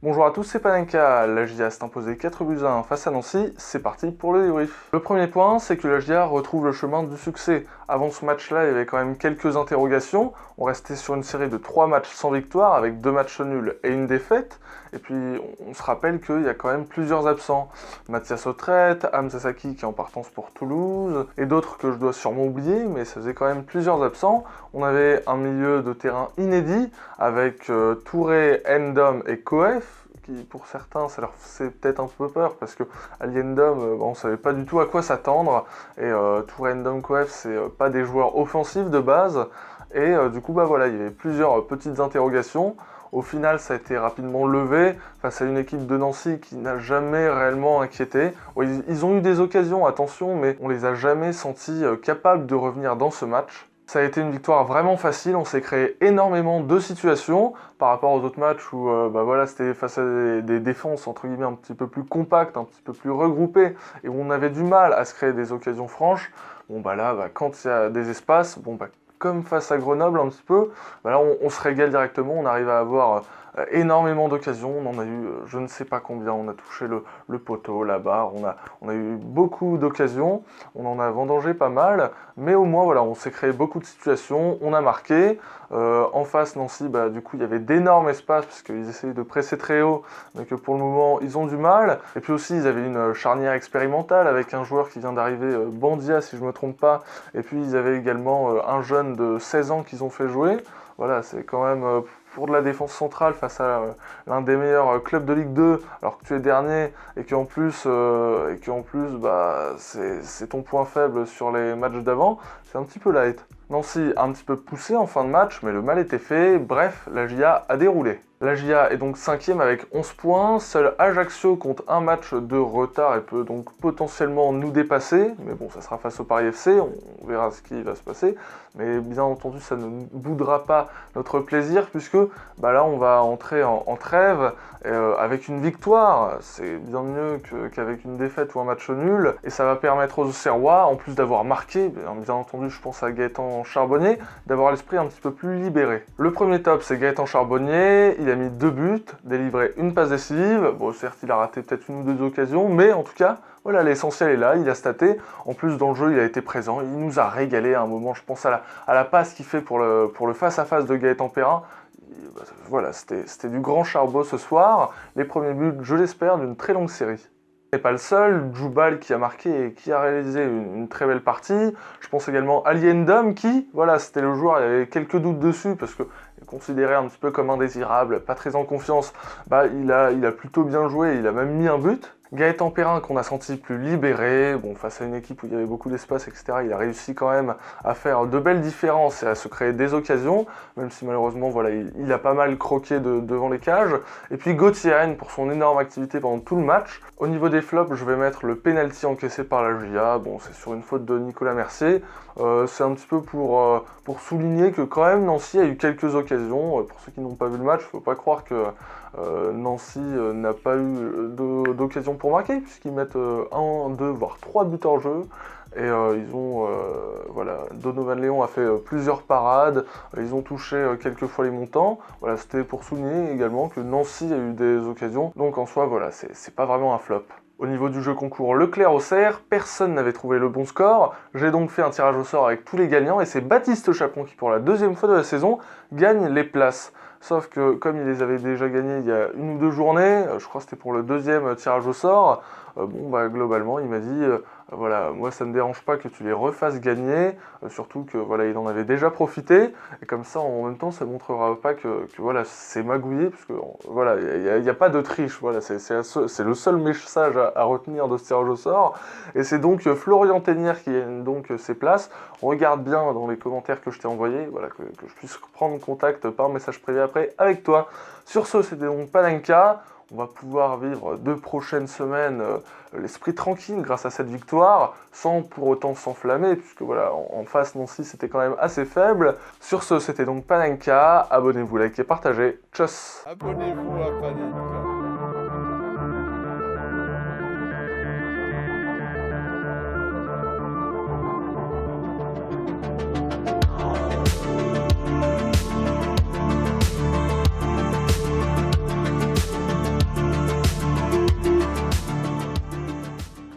Bonjour à tous, c'est Panenka. La GIA s'est imposée 4-1 face à Nancy, c'est parti pour le débrief. Le premier point, c'est que la GIA retrouve le chemin du succès. Avant ce match-là, il y avait quand même quelques interrogations. On restait sur une série de 3 matchs sans victoire, avec 2 matchs nuls et une défaite. Et puis, on se rappelle qu'il y a quand même plusieurs absents. Mathias Autrette, Hamza Saki qui est en partance pour Toulouse, et d'autres que je dois sûrement oublier, mais ça faisait quand même plusieurs absents. On avait un milieu de terrain inédit, avec Touré, Ndom et Koef, qui pour certains ça leur fait peut-être un peu peur parce que Ali Ndom, on savait pas du tout à quoi s'attendre, et Touré, Ndom, Koef c'est pas des joueurs offensifs de base, et du coup voilà, il y avait plusieurs petites interrogations. Au final, ça a été rapidement levé face à une équipe de Nancy qui n'a jamais réellement inquiété. Bon, ils ont eu des occasions, attention, mais on les a jamais sentis capables de revenir dans ce match. Ça a été une victoire vraiment facile, on s'est créé énormément de situations par rapport aux autres matchs où c'était face à des défenses entre guillemets un petit peu plus compactes, un petit peu plus regroupées, et où on avait du mal à se créer des occasions franches. Quand il y a des espaces, comme face à Grenoble un petit peu, là on se régale directement, on arrive à avoir énormément d'occasions, on en a eu je ne sais pas combien, on a touché le poteau, la barre, on a eu beaucoup d'occasions, on en a vendangé pas mal, mais au moins voilà, on s'est créé beaucoup de situations, on a marqué. En face Nancy, du coup il y avait d'énormes espaces parce qu'ils essayaient de presser très haut, mais que pour le moment ils ont du mal. Et puis aussi ils avaient une charnière expérimentale avec un joueur qui vient d'arriver, Bandia si je ne me trompe pas, et puis ils avaient également un jeune de 16 ans qu'ils ont fait jouer. Voilà, c'est quand même pour de la défense centrale face à l'un des meilleurs clubs de Ligue 2, alors que tu es dernier et qu'en plus, c'est ton point faible sur les matchs d'avant, c'est un petit peu light. Nancy a un petit peu poussé en fin de match, mais le mal était fait. Bref, la GIA a déroulé. La GIA est donc 5ème avec 11 points. Seul Ajaccio compte un match de retard et peut donc potentiellement nous dépasser. Mais bon, ça sera face au Paris FC, on verra ce qui va se passer. Mais bien entendu, ça ne boudera pas notre plaisir puisque là, on va entrer en trêve avec une victoire. C'est bien mieux qu'avec une défaite ou un match nul. Et ça va permettre aux Auxerrois, en plus d'avoir marqué, bien entendu, je pense à Gaëtan Charbonnier, d'avoir l'esprit un petit peu plus libéré. Le premier top, c'est Gaëtan Charbonnier. Il a mis 2 buts, délivré une passe décisive. Bon, certes, il a raté peut-être une ou deux occasions, mais en tout cas, voilà, l'essentiel est là, il a staté. En plus, dans le jeu, il a été présent, il nous a régalé à un moment. Je pense à la passe qu'il fait pour le face-à-face de Gaëtan Perrin. Voilà, c'était du grand charbot ce soir. Les premiers buts, je l'espère, d'une très longue série. C'est pas le seul, Djoubal qui a marqué et qui a réalisé une très belle partie. Je pense également à Ali Ndom qui, voilà, c'était le joueur, il y avait quelques doutes dessus parce que il est considéré un petit peu comme indésirable, pas très en confiance. Il a plutôt bien joué, il a même mis un but. Gaëtan Perrin qu'on a senti plus libéré, face à une équipe où il y avait beaucoup d'espace, etc., il a réussi quand même à faire de belles différences et à se créer des occasions, même si malheureusement voilà, il a pas mal croqué devant les cages. Et puis Gauthier Rennes pour son énorme activité pendant tout le match. Au niveau des flops, je vais mettre le penalty encaissé par la GIA, c'est sur une faute de Nicolas Mercier. C'est un petit peu pour souligner que quand même Nancy a eu quelques occasions. Pour ceux qui n'ont pas vu le match, il ne faut pas croire que Nancy n'a pas eu d'occasion pour marquer, puisqu'ils mettent 1, 2, voire 3 buts en jeu. Et Donovan Léon a fait plusieurs parades, ils ont touché quelques fois les montants. Voilà, c'était pour souligner également que Nancy a eu des occasions, donc en soi, voilà, c'est pas vraiment un flop. Au niveau du jeu concours Leclerc-Auxerre, personne n'avait trouvé le bon score. J'ai donc fait un tirage au sort avec tous les gagnants et c'est Baptiste Chapon qui, pour la 2e fois de la saison, gagne les places. Sauf que comme il les avait déjà gagnés il y a 1 ou 2 journées, je crois que c'était pour le 2e tirage au sort, globalement il m'a dit voilà, moi ça ne me dérange pas que tu les refasses gagner, surtout que voilà, il en avait déjà profité, et comme ça en même temps ça montrera pas que voilà, c'est magouillé, puisque voilà, il n'y a pas de triche, voilà, c'est le seul message à retenir de ce tirage au sort. Et c'est donc Florian Ténière qui gagne donc ses places. Regarde bien dans les commentaires que je t'ai envoyés, voilà, que je puisse prendre contact par message privé après avec toi. Sur ce, c'était donc Panenka. On va pouvoir vivre 2 prochaines semaines l'esprit tranquille grâce à cette victoire, sans pour autant s'enflammer, puisque voilà, en face Nancy c'était quand même assez faible. Sur ce, c'était donc Panenka. Abonnez-vous, likez, partagez. Tchuss. Abonnez-vous à Panenka.